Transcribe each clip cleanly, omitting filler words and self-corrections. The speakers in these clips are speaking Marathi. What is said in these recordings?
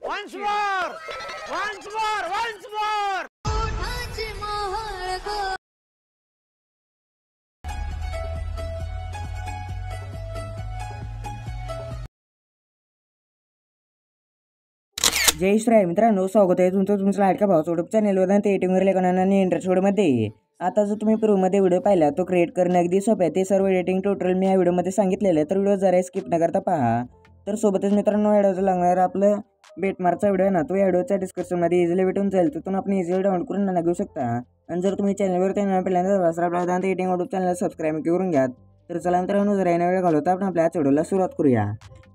Once more! Once more! Once more! जय श्री मित्रांनो, स्वागत आहे तुमचं लाडक्या भावाचं यूट्यूब चॅनलवर ते एडिटिंगवर लेखनानं आणि इंटरेस्टमध्ये. आता जो तुम्ही प्रूमध्ये व्हिडिओ पाहिला तो क्रिएट करणं अगदी सोपं आहे. ते सर्व एडिटिंग ट्युटोरियल मी या व्हिडिओमध्ये सांगितलेलं आहे, तर व्हिडिओ जरा स्किप न करता पहा. तर सोबतच मित्रांनो, व्हिडिओचं लागणार आपलं बेटमार्कचा व्हिडिओ आहे ना, तो या व्हिडिओच्या डिस्क्रिप्शनमध्ये इझिली भेटून जाईल. तिथून आपण इझिली डाउनलोड करून ना घेऊ शकता. आणि जर तुम्ही चॅनलवर पहिल्यांदा आपल्या एडिटिंग यूट्यूब चॅनल सबस्क्राईब करून घ्या. तर चला मित्रांनो, जर वेळ घालवता आपण आपल्या व्हिडिओला सुरुवात करूया.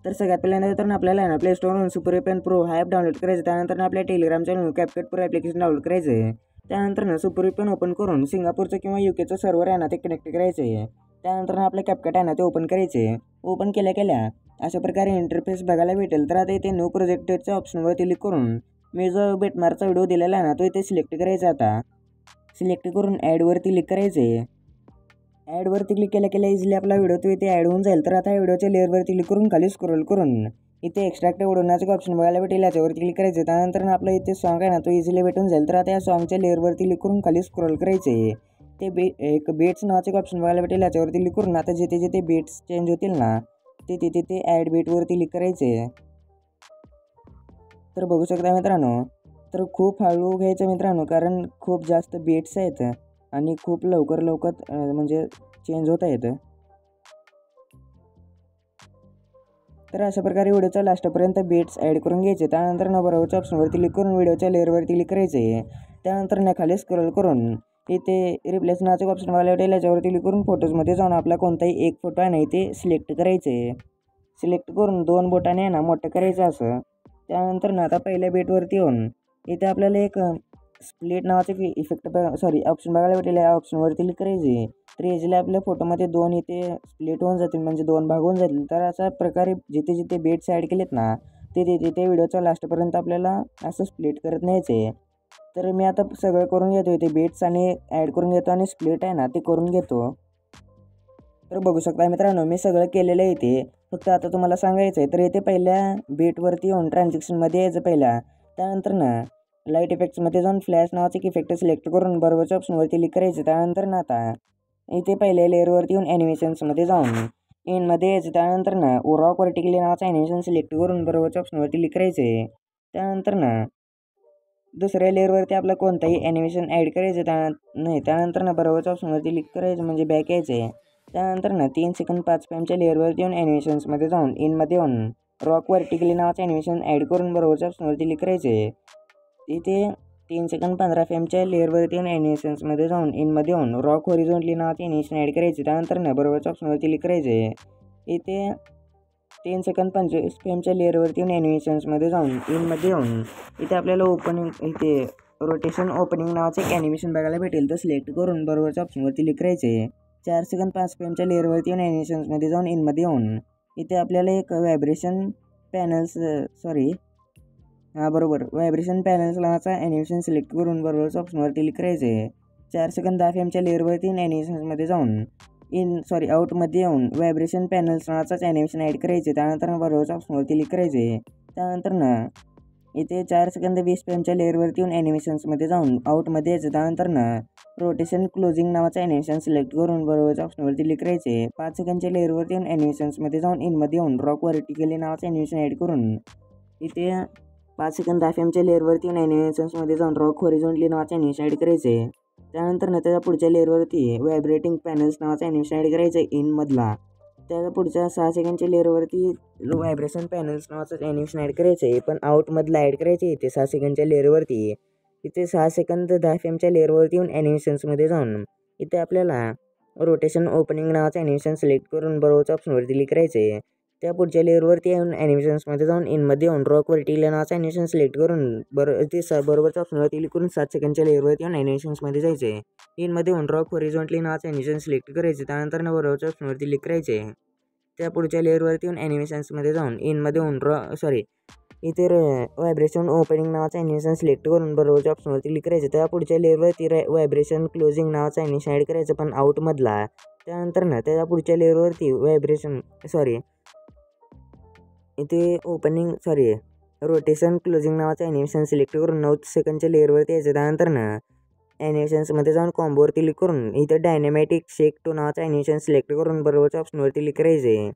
तर सगळ्यात पहिल्यांदा तर आपल्याला ना प्ले स्टोरवरून सुपर पेन प्रो हा ॲप डाउनलोड करायचं. त्यानंतर आपल्या Telegram channel CapCut pro application download करायचं आहे. त्यानंतर सुपर पेन ओपन करून सिंगापूरचं किंवा यूकेचं सर्व्हर आहे ना ते कनेक्ट करायचं आहे. त्यानंतर आपलं कॅपकट आहे ना ते ओपन करायचे. ओपन केल्या अशा प्रकारे इंटरफेस बघायला भेटेल. तर आता इथे न्यू प्रोजेक्टच्या ऑप्शनवर क्लिक करून मी जो बेटमार्कचा व्हिडिओ दिलेला आहे ना तो इथे सिलेक्ट करायचा. आता सिलेक्ट करून ॲडवरती क्लिक करायचे. ॲडवरती क्लिक केल्या इझिली आपला व्हिडिओ तो इथे ॲड होऊन जाईल. तर आता व्हिडिओच्या लेअरवरती क्लिक करून खाली स्क्रोल करून इथे एक्स्ट्रॅक्ट उडवण्याचं ऑप्शन बघायला भेटेल, याच्यावरती क्लिक करायचं. त्यानंतर आपलं इथे सॉन्ग आहे ना तो इझिली भेटून जाईल. तर आता या सॉन्गच्या लेअरवरती क्लिक करून खाली स्क्रोल करायचे. ते एक बेट्स नावाचे ऑप्शन बघायला भेटेल, याच्यावरती क्लिक करून आता जिथे जिथे बेट्स चेंज होतील ना ते तिथे ते ॲड बेटवरती क्लिक करायचे. तर बघू शकता मित्रांनो, तर खूप हळू घ्यायचं मित्रांनो, कारण खूप जास्त बेट्स आहेत आणि खूप लवकर म्हणजे चेंज होत आहेत. तर अशा प्रकारे व्हिडिओच्या लास्टपर्यंत बेट्स ॲड करून घ्यायचे. त्यानंतर बरोबरच्या ऑप्शनवरती क्लिक करून व्हिडिओच्या लेअरवरती क्लिक करायचे. त्यानंतर खाली स्क्रॉल करून इथे रिप्लेस नावाचं ऑप्शन बघायला भेटेल, याच्यावरती क्लिक करून फोटोजमध्ये जाऊन आपला कोणताही एक फोटो आहे ना इथे सिलेक्ट करायचे. सिलेक्ट करून 2 बोटाने आहे ना मोठं करायचं असं. त्यानंतर आता पहिल्या बेटवरती येऊन इथे आपल्याला एक स्प्लिट नावाचे ऑप्शन बघायला भेटेल, या ऑप्शनवरती क्लिक करायचे. तर इझिली आपल्या फोटोमध्ये 2 इथे स्प्लिट होऊन जातील, म्हणजे 2 भाग होऊन जातील. तर अशा प्रकारे जिथे जिथे बेट्स ॲड केलेत ना तिथे व्हिडिओच्या लास्टपर्यंत आपल्याला असं स्प्लिट करत न्यायचे. तर मी आता सगळं करून घेतो, इथे बेट्स आणि ॲड करून घेतो आणि स्प्लिट आहे ना ते करून घेतो. तर बघू शकता मित्रांनो, मी सगळं केलेलं आहे इथे. फक्त आता तुम्हाला सांगायचं आहे. तर इथे पहिल्या बेटवरती येऊन ट्रान्झॅक्शनमध्ये यायचं पहिला. त्यानंतर लाईट इफेक्ट्समध्ये जाऊन फ्लॅश नावाचे इफेक्ट सिलेक्ट करून बरोबरच्या ऑप्शनवरती क्लिक करायचं. त्यानंतर आता इथे पहिल्या लेअरवरती येऊन ॲनिमेशन्समध्ये जाऊन इनमध्ये यायचं. त्यानंतर रॉक व्हर्टिकली नावाचं ॲनिमेशन सिलेक्ट करून बरोबरच्या ऑप्शनवरती क्लिक करायचे. त्यानंतर दुसऱ्या लेअरवरती आपलं कोणताही ॲनिमेशन ॲड करायचं. त्यानंतर बरोबरच्या ऑप्शनवरती क्लिक करायचं, म्हणजे बॅक यायचे. त्यानंतर 3 सेकंद 5 फ्रेमच्या लेअरवरती येऊन ॲनिमेशन्समध्ये जाऊन इनमध्ये येऊन रॉक व्हर्टिकली नावाचं ॲनिमेशन ॲड करून बरोबरच्या ऑप्शनवरती क्लिक करायचे. इथे 3 सेकंद 15 फ्रेमच्या लेअरवरती येऊन ॲनिमेशन्समध्ये जाऊन इनमध्ये येऊन रॉक हॉरिझॉन्टली नावाचे ॲनिमेशन ॲड करायचे. त्यानंतर बरोबरच्या ऑप्शनवरती क्लिक करायचे. इथे 3 सेकंद 25 फ्रेमच्या लेअरवरती येऊन ॲनिमेशन्समध्ये जाऊन इनमध्ये येऊन इथे आपल्याला इथे रोटेशन ओपनिंग नावाचे एक ॲनिमेशन बघायला भेटेल. तर सिलेक्ट करून बरोबरच्या ऑप्शनवरती क्लिक करायचे. 4 सेकंद 5 फ्रेमच्या लेअरवरती येऊन ॲनिमेशन्समध्ये जाऊन इनमध्ये येऊन इथे आपल्याला एक व्हायब्रेशन पॅनल्स नावाचा ॲनिमेशन सिलेक्ट करून बरोबरच्या ऑप्शनवरती क्लिक करायचे. 4 सेकंद 10 फ्रेमच्या लेअरवरती ॲनिमेशन्समध्ये जाऊन आउटमध्ये येऊन व्हायब्रेशन पॅनल्स नावाचाच ॲनिमेशन ॲड करायचे. त्यानंतर बरोबरच्या ऑप्शनवरती क्लिक करायचे. त्यानंतर इथे 4 सेकंद 20 फ्रेमच्या लेअरवरती येऊन ॲनिमेशन्समध्ये जाऊन आउटमध्ये यायचं. त्यानंतर रोटेशन क्लोजिंग नावाचं ॲनिमेशन सिलेक्ट करून बरोबरच्या ऑप्शनवरती क्लिक करायचे. 5 सेकंडच्या लेअरवरती येऊन ॲनिमेशन्समध्ये जाऊन इनमध्ये येऊन रॉक व्हर्टिकली नावाचं ॲनिमेशन ॲड करून इथे 5 सेकंद 10 फ्रेमच्या लेअरवरती येऊन ॲनिमेशन्समध्ये जाऊन रॉक हॉरिझॉन्टली नावाचं ॲनिमेशन ॲड करायचे. त्यानंतर त्याच्या पुढच्या लेअरवरती व्हायब्रेटिंग पॅनल्स नावाचं ॲनिमेशन ॲड करायचं इनमधला. त्याच्या पुढच्या 6 सेकंडच्या लेअरवरती व्हायब्रेशन पॅनल्स नावाचं ॲनिमेशन ॲड करायचे, पण आउटमधला ॲड करायचे इथे 6 सेकंडच्या लेअरवरती. इथे 6 सेकंद 10 फ्रेमच्या लेअरवरती येऊन ॲनिमेशन्समध्ये जाऊन इथे आपल्याला रोटेशन ओपनिंग नावाचं ॲनिमेशन सिलेक्ट करून बरोबरच्या ऑप्शनवरती क्लिक करायचे. त्या पुढच्या लेअरवरती येऊन ॲनिमेशन्समध्ये जाऊन इनमध्ये येऊन रॉक व्हर्टिकली नावाचं ॲनिमेशन सिलेक्ट करून बरोबरच्या ऑप्शनवरती क्लिक करून 7 सेकंडच्या लेअरवरती येऊन ॲनिमेशन्समध्ये जायचे. इनमध्ये येऊन रॉक हॉरिझॉन्टली नावाचं ॲनिमेशन सिलेक्ट करायचे. त्यानंतर बरोबरच्या ऑप्शनवरती क्लिक करायचे. त्या पुढच्या लेअरवरती येऊन ॲनिमेशन्समध्ये जाऊन इनमध्ये येऊन इथे व्हायब्रेशन ओपनिंग नावाचं ॲनिमेशन सिलेक्ट करून बरोबरच्या ऑप्शनवरती क्लिक करायचं. त्या पुढच्या लेअरवरती व्हायब्रेशन क्लोजिंग नावाचं ॲनिमेशन ॲड करायचं, पण आउटमधला. त्यानंतर त्याच्या पुढच्या लेअरवरती इथे रोटेशन क्लोजिंग नावाचं ॲनिमेशन सिलेक्ट करून 9 सेकंडच्या लेअरवरती यायचं. त्यानंतर ना ॲनिमेशन्समध्ये जाऊन कॉम्बोवर क्लिक करून इथं डायनॅमॅटिक शेक 2 नावाचं ॲनिमेशन सिलेक्ट करून बरोबरच्या ऑप्शनवरती क्लिक करायचं आहे.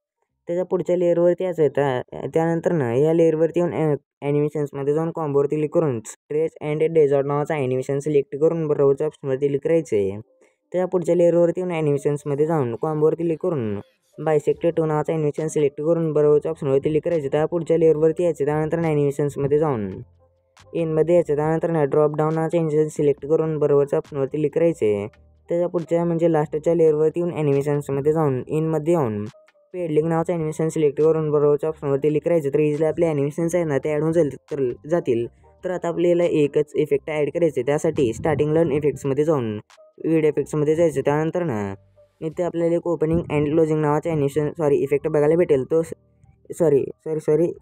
त्याच्या पुढच्या लेअरवरती यायचं आहे. त्यानंतर ना या लेअरवरती येऊन ॲनिमेशन्समध्ये जाऊन कॉम्बोवरती क्लिक करून स्ट्रेच अँड डेझॉर्ट नावाचं ॲनिमेशन सिलेक्ट करून बरोबरच्या ऑप्शनवरती क्लिक करायचं आहे. त्याच्या पुढच्या लेअरवरती येऊन ॲनिमेशन्समध्ये जाऊन कॉम्बोवर क्लिक करून बायसेक्टर 2 नावाचं ॲनिमेशन सिलेक्ट करून बरोबरच्या ऑप्शनवरती क्लिक करायचं. त्या पुढच्या लेअरवरती यायचं. त्यानंतर ॲनिमेशन्समध्ये जाऊन इनमध्ये यायचं. त्यानंतर ना ड्रॉप डाऊन नावाचं ॲनिमेशन सिलेक्ट करून बरोबरच्या ऑप्शनवरती क्लिक करायचे. त्याच्या पुढच्या म्हणजे लास्टच्या लेअरवरती येऊन ॲनिमेशन्समध्ये जाऊन इनमध्ये येऊन पेडलिंग नावाचं ॲनिमेशन सिलेक्ट करून बरोबरच्या ऑप्शनवरती क्लिक करायचं. तर इझिली आपले ॲनिमेशन्स आहेत ना ते ॲड होऊन जातील. तर आता आपल्याला एकच इफेक्ट ॲड करायचे. त्यासाठी स्टार्टिंग लर्न इफेक्ट्समध्ये जाऊन व्हिडिओ इफेक्ट्समध्ये जायचं. त्यानंतर ना इथे आपल्याला एक ओपनिंग अँड क्लोजिंग नावाचा इफेक्ट बघायला भेटेल. तो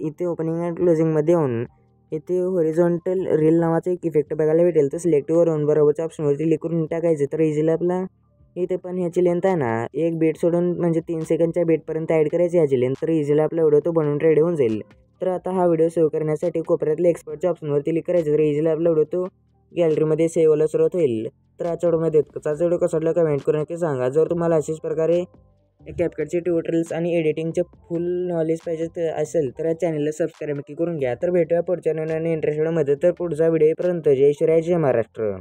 इथे ओपनिंग अँड क्लोजिंगमध्ये येऊन इथे हॉरिझॉन्टल रील नावाचा एक इफेक्ट बघायला भेटेल. तो सिलेक्ट करून बरोबरच्या ऑप्शनवरती क्लिक करून टाकायचं. तर इझिली आपला इथे पण ह्याची लेंथ आहे ना एक बीट सोडून म्हणजे 3 सेकंडच्या बीटपर्यंत ॲड करायची ह्याची लेंथ. तर इझिली आपला व्हिडिओ तो बनवून रेडी होऊन जाईल. तर आता हा व्हिडिओ सेव्ह करण्यासाठी कोपऱ्यातल्या एक्सपर्टच्या ऑप्शनवरती क्लिक करायचं. तर इझिली आपला व्हिडिओ तो गॅलरीमध्ये सेव्ह व्हायला सुरुवात होईल. तर आजच्या व्हिडिओमध्ये आजचा व्हिडिओ कसा वाटला कमेंट करून नक्की सांगा. जर तुम्हाला अशाच प्रकारे कॅपकटचे ट्युटोरियल्स आणि एडिटिंगचे फुल नॉलेज पाहिजे असेल तर या चॅनलला सबस्क्राईब नक्की करून घ्या. तर भेटूया पुढच्या नवीन इंटरेस्टेडमध्ये. तर पुढचा व्हिडिओपर्यंत जय श्री जय महाराष्ट्र.